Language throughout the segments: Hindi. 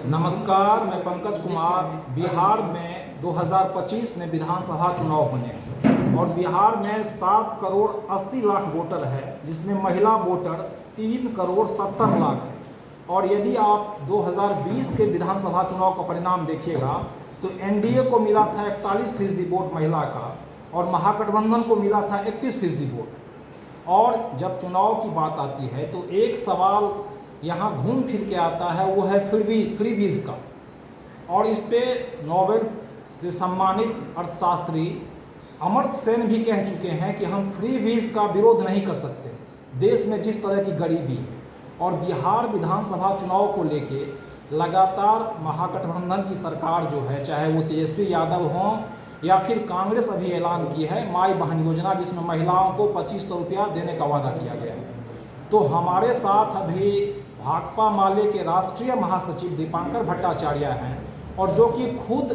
नमस्कार, मैं पंकज कुमार। बिहार में 2025 में विधानसभा चुनाव होने हैं और बिहार में 7 करोड़ 80 लाख वोटर है, जिसमें महिला वोटर 3 करोड़ 70 लाख है। और यदि आप 2020 के विधानसभा चुनाव का परिणाम देखिएगा तो एनडीए को मिला था 41% वोट महिला का और महागठबंधन को मिला था 31% वोट। और जब चुनाव की बात आती है तो एक सवाल यहाँ घूम फिर के आता है, वो है फ्री वीज़ का। और इस पे नोबेल से सम्मानित अर्थशास्त्री अमर्त्य सेन भी कह चुके हैं कि हम फ्री वीज़ का विरोध नहीं कर सकते, देश में जिस तरह की गरीबी है। और बिहार विधानसभा चुनाव को लेके लगातार महागठबंधन की सरकार जो है, चाहे वो तेजस्वी यादव हों या फिर कांग्रेस अभी ऐलान की है माई बहन योजना, जिसमें महिलाओं को 2500 रुपया देने का वादा किया गया है। तो हमारे साथ अभी भाकपा माले के राष्ट्रीय महासचिव दीपांकर भट्टाचार्य हैं, और जो कि खुद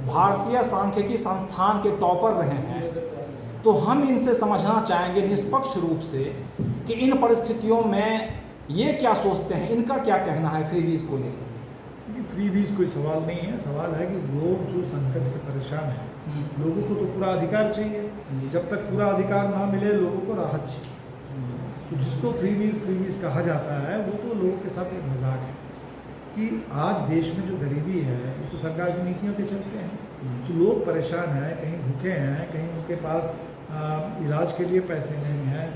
भारतीय सांख्यिकी संस्थान के टॉपर रहे हैं। तो हम इनसे समझना चाहेंगे निष्पक्ष रूप से कि इन परिस्थितियों में ये क्या सोचते हैं, इनका क्या कहना है फ्री वीज़ को लेकर। फ्री वीज़ कोई सवाल नहीं है। सवाल है कि लोग जो संकट से परेशान हैं, लोगों को तो पूरा अधिकार चाहिए। जब तक पूरा अधिकार ना मिले लोगों को राहत चाहिए। तो जिसको फ्री वीज़ कहा जाता है वो तो लोगों के साथ एक मजाक है कि आज देश में जो गरीबी है ये तो सरकार की नीतियों के चलते हैं। तो लोग परेशान हैं, कहीं भूखे हैं, कहीं उनके पास इलाज के लिए पैसे नहीं हैं,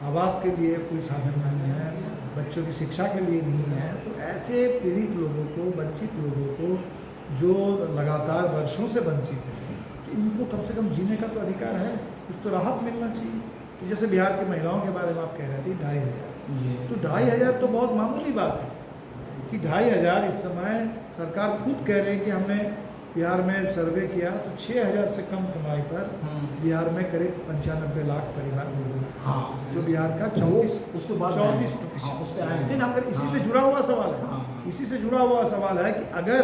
आवास के लिए कोई साधन नहीं है, बच्चों की शिक्षा के लिए नहीं है। तो ऐसे पीड़ित लोगों को, वंचित लोगों को जो लगातार वर्षों से वंचित हैं, तो इनको कम से कम जीने का तो अधिकार है, कुछ तो राहत मिलना चाहिए। तो जैसे बिहार की महिलाओं के बारे में आप कह रहे थे 2500, तो 2500 तो बहुत मामूली बात है कि 2500 इस समय सरकार खुद कह रहे हैं कि हमने बिहार में सर्वे किया तो 6000 से कम कमाई पर बिहार में करीब 95 लाख परिवार होंगे। हाँ, जो बिहार का 34% उस पर आएंगे। लेकिन अगर इसी से जुड़ा हुआ सवाल है, इसी से जुड़ा हुआ सवाल है कि अगर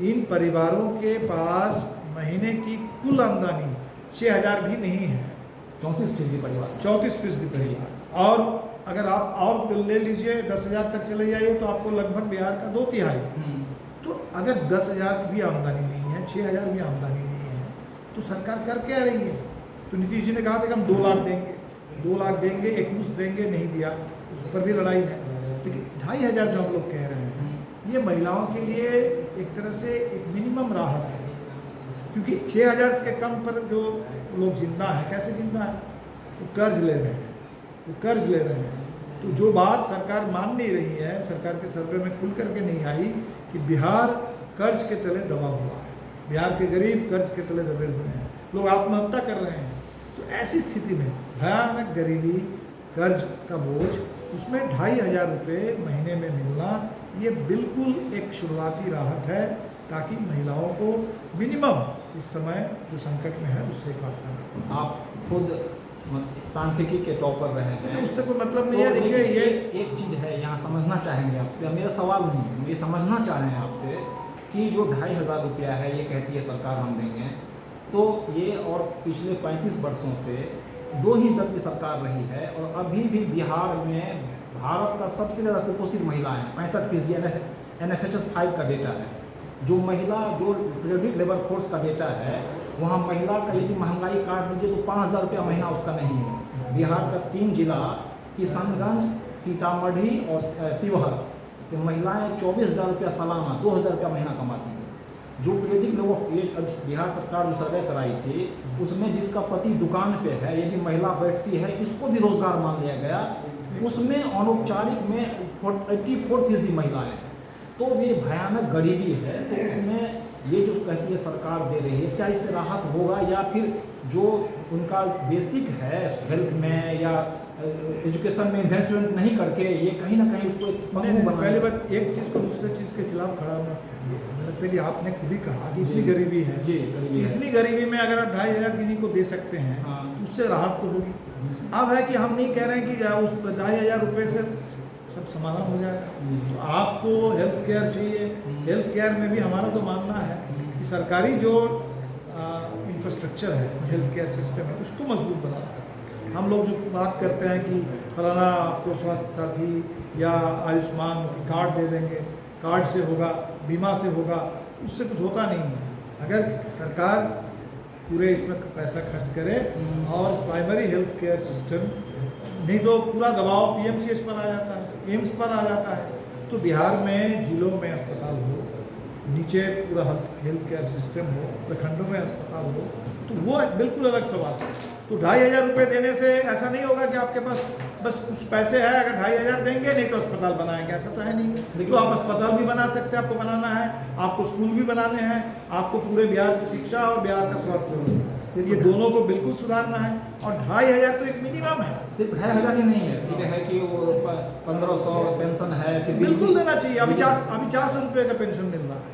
इन परिवारों के पास महीने की कुल आमदनी 6000 भी नहीं है, 34% परिवार, 34% परिवार, और अगर आप और ले लीजिए 10,000 तक चले जाइए तो आपको लगभग बिहार का 2/3। तो अगर 10,000 की भी आमदनी नहीं है, 6,000 भी आमदनी नहीं है, तो सरकार कर क्या रही है। तो नीतीश जी ने कहा था कि हम 2 लाख देंगे, 2 लाख देंगे, एक मुश्त देंगे, नहीं दिया, उस पर भी लड़ाई है। लेकिन 2500 जो हम लोग कह रहे हैं ये महिलाओं के लिए एक तरह से एक मिनिमम राहत है, क्योंकि 6000 के कम पर जो लोग जिंदा है, कैसे जिंदा है, वो कर्ज ले रहे हैं, तो जो बात सरकार मान नहीं रही है, सरकार के सर्वे में खुल करके नहीं आई कि बिहार कर्ज के तले दबा हुआ है, बिहार के गरीब कर्ज के तले दबे हुए हैं, लोग आत्महत्या कर रहे हैं। तो ऐसी स्थिति में भयानक गरीबी, कर्ज का बोझ, उसमें 2500 रुपये महीने में मिलना ये बिल्कुल एक शुरुआती राहत है, ताकि महिलाओं को मिनिमम इस समय जो संकट में है उससे एक रास्ता मिले। आप खुद सांख्यिकी के टॉपर रहे हैं, उससे कोई मतलब नहीं है। तो देखिए ये एक चीज़ है, यहाँ समझना चाहेंगे आपसे, मेरा सवाल नहीं है, ये समझना चाह रहे हैं आपसे कि जो 2500 रुपया है ये कहती है सरकार हम देंगे, तो ये और पिछले 35 वर्षों से 2 ही दल की सरकार रही है, और अभी भी बिहार में भारत का सबसे ज़्यादा कुपोषित महिलाएं 65% NFHS 5 का डेटा है। जो महिला, जो पीरियडिक लेबर फोर्स का डेटा है, वहाँ महिला का यदि महंगाई काट दीजिए तो 5000 रुपया महीना उसका नहीं है। बिहार का 3 जिला किशनगंज, सीतामढ़ी और शिवहर की महिलाएं 24,000 रुपया सालाना, 2000 रुपया महीना कमाती हैं। जो पीरियडिक लेबर, ये बिहार सरकार जो सर्वे कराई थी उसमें जिसका पति दुकान पे है, यदि महिला बैठती है, इसको भी रोजगार मान लिया गया, उसमें अनौपचारिक में 84% महिलाएँ हैं। तो ये भयानक गरीबी है, तो इसमें ये जो कहती है सरकार दे रही है, क्या इससे राहत होगा, या फिर जो उनका बेसिक है हेल्थ में या एजुकेशन में इन्वेस्टमेंट नहीं करके ये कहीं ना कहीं उसको पहले बात, एक चीज़ को दूसरे चीज़ के खिलाफ खड़ा मत करिए। मुझे लगता है कि आपने खुद ही कहा कि इतनी गरीबी है, जी गरीबी है, इतनी गरीबी में अगर आप 2500 किन्हीं को दे सकते हैं, उससे राहत तो होगी। अब है कि हम नहीं कह रहे हैं कि उस 2500 रुपये से सब समाधान हो जाएगा। तो आपको हेल्थ केयर चाहिए, हेल्थ केयर में भी हमारा तो मानना है कि सरकारी जो इंफ्रास्ट्रक्चर है, हेल्थ केयर सिस्टम है, उसको मजबूत बनाना है। हम लोग जो बात करते हैं कि फलाना आपको स्वास्थ्य साथी या आयुष्मान कार्ड दे देंगे, कार्ड से होगा, बीमा से होगा, उससे कुछ होता नहीं है। अगर सरकार पूरे इसमें पैसा खर्च करे और प्राइमरी हेल्थ केयर सिस्टम, नहीं तो पूरा दबाव पीएमसीएच पर आ जाता है, एम्स पर आ जाता है। तो बिहार में जिलों में अस्पताल हो, नीचे पूरा हेल्थ केयर सिस्टम हो, प्रखंडों में अस्पताल हो, तो वो बिल्कुल अलग सवाल है। तो 2,500 रुपये देने से ऐसा नहीं होगा कि आपके पास बस कुछ पैसे हैं, अगर 2,500 देंगे नहीं तो अस्पताल बनाएंगे, ऐसा तो है नहीं। तो आप अस्पताल भी बना सकते हैं, आपको बनाना है, आपको स्कूल भी बनाने हैं, आपको पूरे बिहार की शिक्षा और बिहार का स्वास्थ्य व्यवस्था, ये दोनों को बिल्कुल सुधारना है। और 2,500 तो एक मिनिमम है, सिर्फ 2,500 ही नहीं है, ठीक है कि वो 1,500 पेंशन है, फिर बिल्कुल देना चाहिए। अभी 400 रुपये का पेंशन मिल रहा है।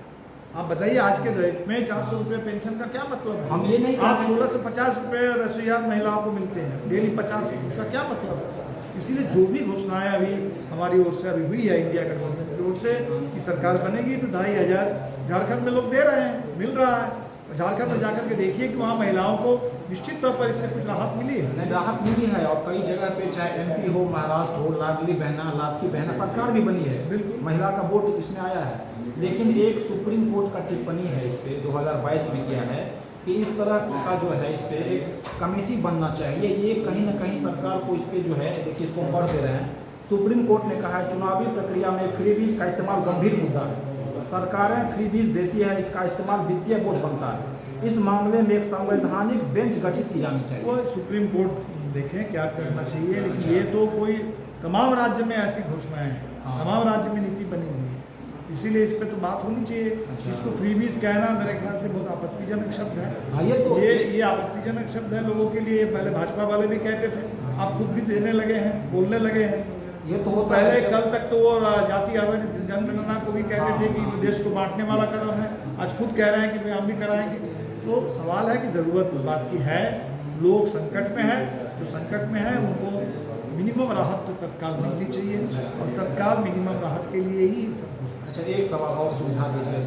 आप बताइए आज के रेट में 400 रुपये पेंशन का क्या मतलब है? हम ये नहीं आप 16 से 50 रुपये रसोईया महिलाओं को मिलते हैं डेली 50 रुपये, उसका क्या मतलब है? इसीलिए जो भी घोषणाएं अभी हमारी ओर से अभी हुई है, इंडिया गठबंधन की ओर से कि सरकार बनेगी तो 2,500 झारखंड में लोग दे रहे हैं, मिल रहा है। झारखंड में जाकर के देखिए कि वहाँ महिलाओं को निश्चित तौर पर इससे कुछ राहत मिली है। नहीं, राहत मिली है और कई जगह पे चाहे एमपी हो, महाराष्ट्र हो, लाडली बहना सरकार भी बनी है, बिल्कुल महिला का वोट इसमें आया है। लेकिन एक सुप्रीम कोर्ट का टिप्पणी है इस पे 2022 में किया है कि इस तरह का जो है इस पे एक कमेटी बनना चाहिए। ये कहीं ना कहीं सरकार को इस पे जो है, देखिए इसको हम पढ़ दे रहे हैं। सुप्रीम कोर्ट ने कहा है चुनावी प्रक्रिया में फ्रीबीज का इस्तेमाल गंभीर मुद्दा है, सरकारें फ्रीबीज देती है, इसका इस्तेमाल वित्तीय बोझ बनता है, इस मामले में एक संवैधानिक बेंच गठित की जानी चाहिए। वो सुप्रीम कोर्ट देखें क्या करना चाहिए, लेकिन ये तो कोई तमाम राज्य में ऐसी घोषणाएं हैं, तमाम राज्य में नीति बनी हुई है, इसीलिए इस पर तो बात होनी चाहिए। इसको फ्रीबीज कहना मेरे ख्याल से बहुत आपत्तिजनक शब्द है। हाँ, ये आपत्तिजनक शब्द है लोगों के लिए। पहले भाजपा वाले भी कहते थे, आप खुद भी देने लगे हैं, बोलने लगे हैं। ये तो होता पहले है। कल तक तो वो जाति आधारित जनगणना को भी कहते थे कि देश को बांटने वाला कदम है, आज खुद कह रहे हैं कि हम भी कराएंगे। तो सवाल है कि ज़रूरत इस बात की है, लोग संकट में हैं, जो संकट में है उनको मिनिमम राहत तो तत्काल मिलनी चाहिए और तत्काल मिनिमम राहत के लिए ही सब कुछ। अच्छा, एक सवाल और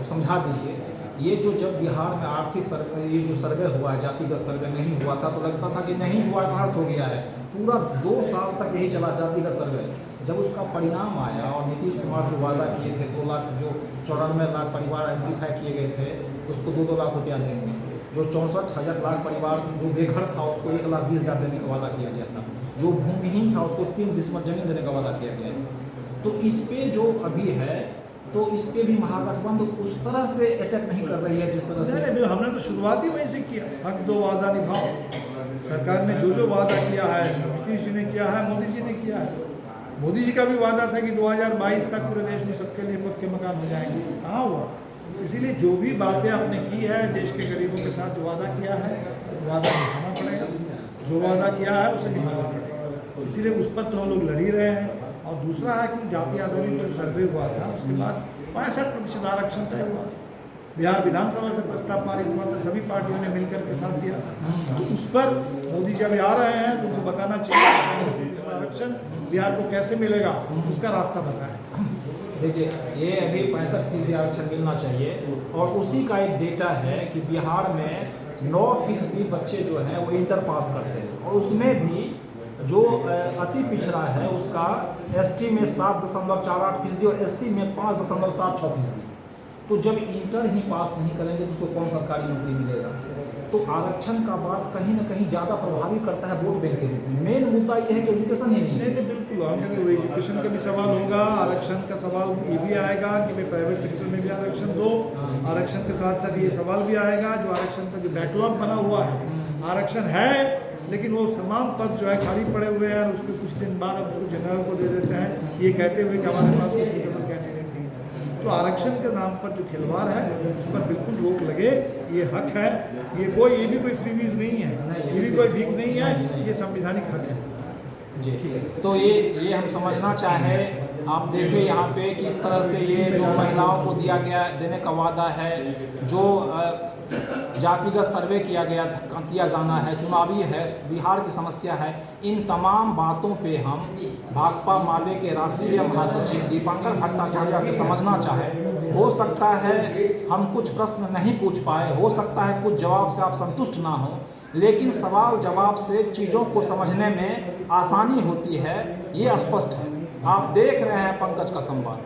समझा दीजिए। ये जो जब बिहार में आर्थिक सर्वे, ये जो सर्वे हुआ है, जातिगत सर्वे नहीं हुआ था तो लगता था कि नहीं हुआ है, अर्थ हो गया है। पूरा 2 साल तक यही चला जातिगत सर्वे। जब उसका परिणाम आया और नीतीश कुमार जो वादा किए थे 2 लाख, जो 94 लाख परिवार आइडेंटिफाई किए गए थे, उसको 2-2 लाख रुपया देंगे। जो 64,000 लाख परिवार जो बेघर था उसको 1,20,000 देने का वादा किया गया था। जो भूमिहीन था उसको 3 डिसमल जमीन देने का वादा किया गया। तो इस पे जो अभी है, तो इस पे भी महागठबंधन उस तरह से अटैक नहीं कर रही है जिस तरह से नहीं, हमने तो शुरुआत ही वहीं से किया। हक दो वादा निभाओ। सरकार ने जो वादा किया है, नीतीश जी ने किया है, मोदी जी ने किया है। मोदी जी का भी वादा था कि 2022 तक पूरे देश में सबके लिए पक्के मकान हो जाएंगे, कहाँ हुआ? इसीलिए जो भी बातें आपने की है, देश के गरीबों के साथ जो वादा किया है, वादा निभाना पड़ेगा। जो वादा किया है उसे निभाना पड़ेगा। इसीलिए उस पर तो हम लोग लड़ ही रहे हैं। और दूसरा है कि जाति आधारित जो सर्वे हुआ था उसके बाद 65% आरक्षण तय हुआ। बिहार विधानसभा से प्रस्ताव पारित हुआ था, सभी पार्टियों ने मिलकर के साथ दिया। तो उस पर मोदी जी अभी आ रहे हैं तो उनको बताना चाहिए आरक्षण बिहार को कैसे मिलेगा, उसका रास्ता बताएं। देखिए, ये अभी 65% आरक्षण मिलना चाहिए और उसी का एक डेटा है कि बिहार में 9% बच्चे जो हैं वो इंटर पास करते हैं और उसमें भी जो अति पिछड़ा है उसका एसटी में 7.48% और एससी में 5.76%। तो जब इंटर ही पास नहीं करेंगे तो उसको कौन सरकारी नौकरी मिलेगा? तो आरक्षण का बात कहीं ना कहीं ज़्यादा प्रभावी करता है वोट बैंक के रूप में। मेन मुद्दा ये है कि एजुकेशन ही नहीं है। नहीं, बिल्कुल। हम कहते हैं एजुकेशन का भी सवाल होगा, आरक्षण का सवाल ये भी आएगा कि भाई प्राइवेट सेक्टर में भी आरक्षण दो। आरक्षण के साथ साथ ये सवाल भी आएगा जो आरक्षण का जो बैकलॉग बना हुआ है, आरक्षण है लेकिन वो तमाम पद जो है खाली पड़े हुए हैं, उसके कुछ दिन बाद अब उसको जनरल को दे देते हैं, ये कहते हुए कि हमारे पास कोई सूटेबल कैंडिडेट नहीं है। तो आरक्षण के नाम पर जो खिलवाड़ है उस पर बिल्कुल रोक लगे, ये हक है। ये भी कोई फ्रीबीज नहीं है, ये भी कोई भीख नहीं है, ये संवैधानिक हक है। जी, तो ये हम समझना चाहें। आप देखिए यहाँ पे किस तरह से ये जो महिलाओं को देने का वादा है, जो जातिगत सर्वे किया जाना है, चुनावी है, बिहार की समस्या है, इन तमाम बातों पे हम भाकपा माले के राष्ट्रीय महासचिव दीपांकर भट्टाचार्य से समझना चाहें। हो सकता है हम कुछ प्रश्न नहीं पूछ पाए, हो सकता है कुछ जवाब से आप संतुष्ट ना हो, लेकिन सवाल जवाब से चीज़ों को समझने में आसानी होती है, ये स्पष्ट है। आप देख रहे हैं पंकज का संवाद।